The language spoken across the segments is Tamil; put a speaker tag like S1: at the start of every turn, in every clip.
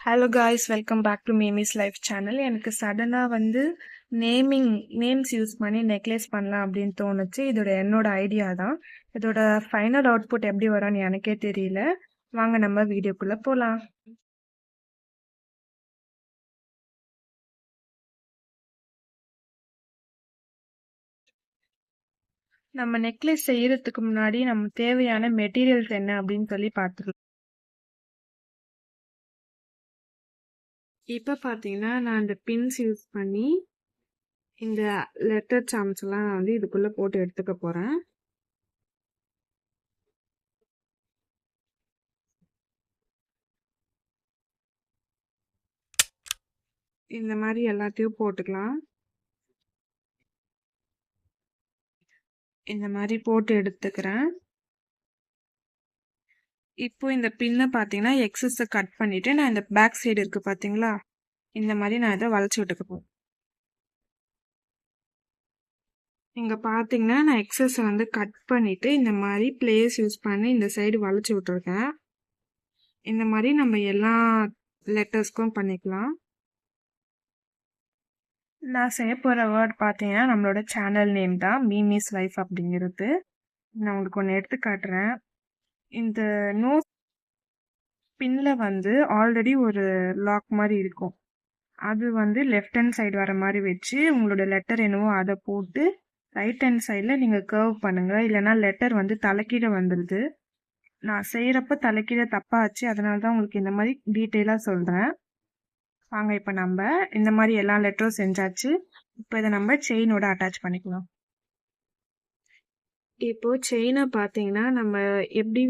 S1: Hello guys, welcome back to mommy's life channel. எனக்கு சடனாக வந்து நேம்ஸ் யூஸ் பண்ணி நெக்லஸ் பண்ணலாம் அப்படின்னு தோணுச்சு. என்னோட ஐடியா தான். இதோட ஃபைனல் அவுட்புட் எப்படி வரும்னு எனக்கே தெரியல. வாங்க நம்ம வீடியோக்குள்ளே போகலாம். நம்ம நெக்லஸ் செய்யறதுக்கு முன்னாடி நம்ம தேவையான மெட்டீரியல்ஸ் என்ன அப்படின்னு சொல்லி பார்த்துக்கலாம். இப்போ பார்த்தீங்கன்னா நான் இந்த பின்ஸ் யூஸ் பண்ணி இந்த லெட்டர் சாம்ஸ் எல்லாம் நான் வந்து இதுக்குள்ளே போட்டு எடுத்துக்க போகிறேன். இந்த மாதிரி எல்லாத்தையும் போட்டுக்கலாம். இந்த மாதிரி போட்டு எடுத்துக்கிறேன். இப்போ இந்த பின்னை பார்த்தீங்கன்னா எக்ஸஸை கட் பண்ணிட்டு நான் இந்த பேக் சைடு இருக்கு பார்த்தீங்களா, இந்த மாதிரி நான் இதை வளைச்சி விட்டுக்க போகிறேன். இங்கே பார்த்தீங்கன்னா நான் எக்ஸஸை வந்து கட் பண்ணிட்டு இந்த மாதிரி பிளேஸ் யூஸ் பண்ணி இந்த சைடு வளைச்சி விட்டுருக்கேன். இந்த மாதிரி நம்ம எல்லா லெட்டர்ஸ்க்கும் பண்ணிக்கலாம். நான் செய்ய போகிற வேர்ட் பார்த்தீங்கன்னா நம்மளோட சேனல் நேம் தான், மீமிஸ் லைஃப் அப்படிங்கிறது. நான் உங்களுக்கு ஒன்று எடுத்து காட்டுறேன். இந்த நோஸ் பின்ல வந்து ஆல்ரெடி ஒரு லாக் மாதிரி இருக்கும். அது வந்து லெஃப்ட் ஹேண்ட் சைடு வர மாதிரி வச்சு உங்களோட லெட்டர் என்னவோ அதை போட்டு ரைட் ஹேண்ட் சைடில் நீங்கள் கர்வ் பண்ணுங்கள். இல்லைனா லெட்டர் வந்து தலைக்கீழே வந்துடுது. நான் செய்கிறப்ப தலைக்கீழே தப்பாச்சு, அதனால தான் உங்களுக்கு இந்த மாதிரி டீட்டெயிலாக சொல்கிறேன். வாங்க இப்போ நம்ம இந்த மாதிரி எல்லா லெட்டரும் செஞ்சாச்சு. இப்போ இதை நம்ம செயினோட அட்டாச் பண்ணிக்கலாம். இப்போ செயினை பார்த்தீங்கன்னா நம்ம எப்படி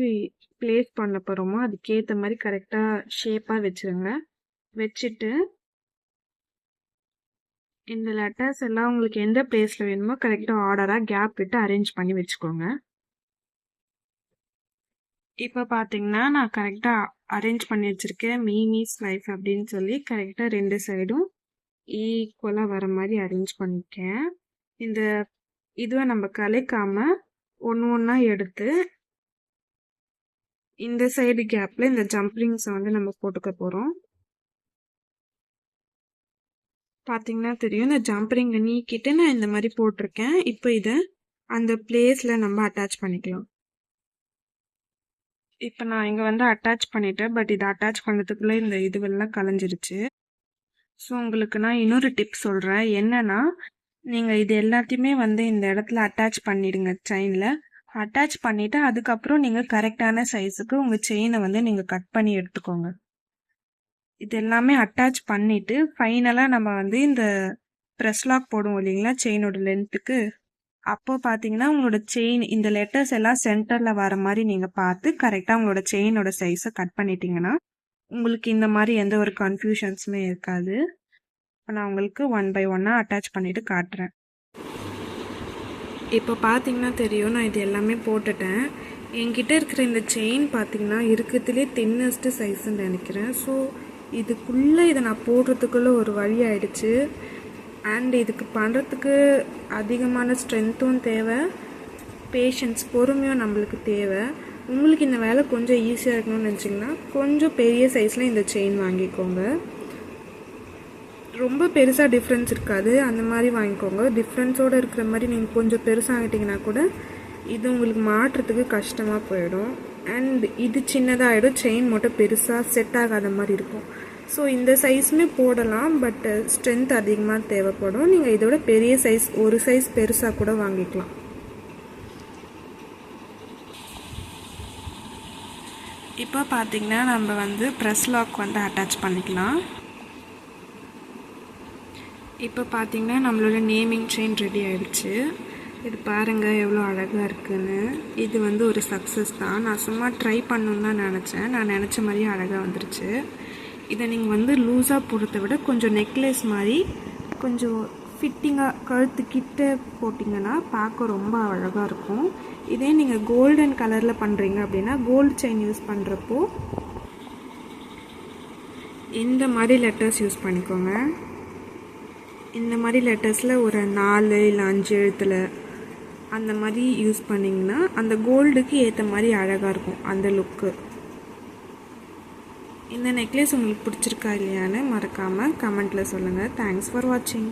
S1: பிளேஸ் பண்ண போகிறோமோ அதுக்கேற்ற மாதிரி கரெக்டாக ஷேப்பாக வச்சுருங்க. வச்சுட்டு இந்த லெட்டர்ஸ் எல்லாம் உங்களுக்கு எந்த பிளேஸில் வேணுமோ கரெக்டாக ஆர்டராக கேப் விட்டு அரேஞ்ச் பண்ணி வச்சுக்கோங்க. இப்போ பார்த்தீங்கன்னா நான் கரெக்டாக அரேஞ்ச் பண்ணி வச்சுருக்கேன். மீமிஸ் லைஃப் அப்படின்னு சொல்லி கரெக்டாக ரெண்டு சைடும் ஈக்குவலாக வர மாதிரி அரேஞ்ச் பண்ணியிருக்கேன். இந்த இதுவை நம்ம கலைக்காமல் ஒன்று ஒன்றா எடுத்து இந்த சைடு கேப்பில் இந்த ஜம்ப்ரிங்ஸை வந்து நம்ம போட்டுக்க போகிறோம். பார்த்தீங்கன்னா தெரியும், இந்த ஜம்ப்ரிங்கை நீக்கிட்டு நான் இந்த மாதிரி போட்டிருக்கேன். இப்போ இதை அந்த பிளேஸில் நம்ம அட்டாச் பண்ணிக்கலாம். இப்போ நான் இங்கே வந்து அட்டாச் பண்ணிட்டேன், பட் இதை அட்டாச் பண்ணுறதுக்குள்ளே இந்த இதுவெல்லாம் கலைஞ்சிருச்சு. ஸோ உங்களுக்கு நான் இன்னொரு டிப் சொல்கிறேன். என்னன்னா, நீங்கள் இது எல்லாத்தையுமே வந்து இந்த இடத்துல அட்டாச் பண்ணிடுங்க. செயினில் அட்டாச் பண்ணிவிட்டு அதுக்கப்புறம் நீங்கள் கரெக்டான சைஸுக்கு உங்கள் செயினை வந்து நீங்கள் கட் பண்ணி எடுத்துக்கோங்க. இது எல்லாமே அட்டாச் பண்ணிவிட்டு ஃபைனலாக நம்ம வந்து இந்த ப்ரெஸ் லாக் போடுவோம் இல்லைங்களா செயினோட லென்த்துக்கு. அப்போ பார்த்தீங்கன்னா உங்களோட செயின் இந்த லெட்டர்ஸ் எல்லாம் சென்டரில் வர மாதிரி நீங்கள் பார்த்து கரெக்டாக உங்களோட செயினோட சைஸை கட் பண்ணிட்டீங்கன்னா உங்களுக்கு இந்த மாதிரி எந்த ஒரு கன்ஃபியூஷன்ஸுமே இருக்காது. இப்போ நான் உங்களுக்கு 1 by 1 அட்டாச் பண்ணிவிட்டு காட்டுறேன். இப்போ பார்த்தீங்கன்னா தெரியும், நான் இது எல்லாமே போட்டுட்டேன். என்கிட்ட இருக்கிற இந்த செயின் பார்த்தீங்கன்னா இருக்கிறதுலே தின்னஸ்ட்டு சைஸுன்னு நினைக்கிறேன். ஸோ இதுக்குள்ளே இதை நான் போடுறதுக்குள்ளே ஒரு வழி ஆயிடுச்சு. அண்ட் இதுக்கு பண்ணுறதுக்கு அதிகமான ஸ்ட்ரென்த்தும் தேவை, பேஷன்ஸ் பொறுமையும் நம்மளுக்கு தேவை. உங்களுக்கு இந்த வேலை கொஞ்சம் ஈஸியாக இருக்கணும்னு நினச்சிங்கன்னா கொஞ்சம் பெரிய சைஸில் இந்த செயின் வாங்கிக்கோங்க. ரொம்ப பெருசாக டிஃப்ரென்ஸ் இருக்காது, அந்த மாதிரி வாங்கிக்கோங்க. டிஃப்ரென்ஸோடு இருக்கிற மாதிரி நீங்கள் கொஞ்சம் பெருசாகிட்டிங்கன்னா கூட இது உங்களுக்கு மாட்டுறதுக்கு கஷ்டமாக போயிடும். அண்ட் இது சின்னதாகிடும், செயின் மட்டும் பெருசாக செட் ஆகாத மாதிரி இருக்கும். ஸோ இந்த சைஸுமே போடலாம், பட் ஸ்ட்ரென்த் அதிகமாக தேவைப்படும். நீங்கள் இதோட பெரிய சைஸ் ஒரு சைஸ் பெருசாக கூட வாங்கிக்கலாம். இப்போ பார்த்தீங்கன்னா நம்ம வந்து ப்ரெஸ் லாக் வந்து அட்டாச் பண்ணிக்கலாம். இப்போ பார்த்தீங்கன்னா நம்மளோட நேமிங் செயின் ரெடி ஆகிடுச்சு. இது பாருங்கள் எவ்வளோ அழகாக இருக்குதுன்னு. இது வந்து ஒரு சக்ஸஸ் தான். நான் சும்மா ட்ரை பண்ணணுன்னு தான் நினச்சேன். நான் நினச்ச மாதிரியே அழகாக வந்துருச்சு. இதை நீங்கள் வந்து லூஸாக போடுறத விட கொஞ்சம் நெக்லஸ் மாதிரி கொஞ்சம் ஃபிட்டிங்காக கழுத்துக்கிட்ட போட்டிங்கன்னா பார்க்க ரொம்ப அழகாக இருக்கும். இதே நீங்கள் கோல்டன் கலரில் பண்ணுறீங்க அப்படின்னா கோல்டு செயின் யூஸ் பண்ணுறப்போ இந்த மாதிரி லெட்டர்ஸ் யூஸ் பண்ணிக்கோங்க. இந்த மாதிரி லெட்டர்ஸில் ஒரு 4 இல்லை 5 எழுத்தில் அந்த மாதிரி யூஸ் பண்ணிங்கன்னா அந்த கோல்டுக்கு ஏற்ற மாதிரி அழகாக இருக்கும் அந்த லுக்கு. இந்த நெக்லஸ் உங்களுக்கு பிடிச்சிருக்கா இல்லையான்னு மறக்காமல் கமெண்ட்டில் சொல்லுங்கள். தேங்க்ஸ் ஃபார் வாட்சிங்.